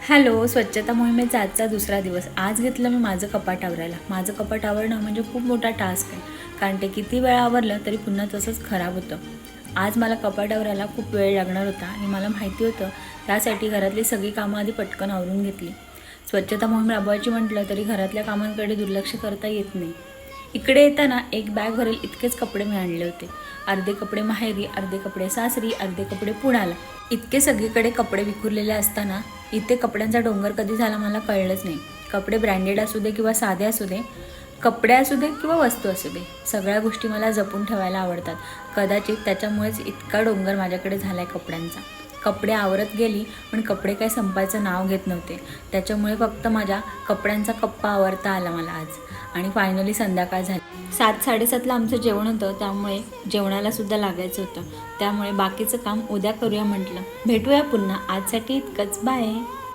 Hello, स्वच्छता मोहिमेचा आजचा दुसरा दिवस. आज घेतलं मी माझं कपाट आवरायला. माझं कपाट आवरणं म्हणजे खूप मोठा टास्क आहे, कारण ते किती वेळा आवरलं तरी पुन्हा तसंच खराब होतं. आज मला कपाट आवरायला खूप वेळ लागणार होता आणि मला माहिती होतं. त्यासाठी घरातली सगळी कामं आधी पटकन आवरून घेतली. स्वच्छता मोहीम राबवायची म्हटलं तरी घरातल्या कामांकडे दुर्लक्ष करता येत नाही. इकडे येताना एक बॅग भरेल इतकेच कपडे मी आणले होते. अर्धे कपडे माहेरी, अर्धे कपडे सासरी, अर्धे कपडे पुण्याला. इतके सगळीकडे कपडे विखुरलेले असताना इथे कपड्यांचा डोंगर कधी झाला मला कळलंच नाही. कपडे ब्रँडेड असू दे किंवा साधे असू दे, कपडे असू दे किंवा वस्तू असू दे, सगळ्या गोष्टी मला जपून ठेवायला आवडतात. कदाचित त्याच्यामुळेच इतका डोंगर माझ्याकडे झाला आहे कपड्यांचा. कपडे आवरत गेली, पण कपडे काय संपायचं नाव घेत नव्हते. त्याच्यामुळे फक्त माझ्या कपड्यांचा कप्पा आवरता आला मला आज. आणि फायनली संध्याकाळ झाली. 7-7:30ला आमचं जेवण होतं, त्यामुळे जेवणाला सुद्धा लागायचं होतं. त्यामुळे बाकीचं काम उद्या करूया म्हटलं. भेटूया पुन्हा. आजसाठी इतकंच. बाय.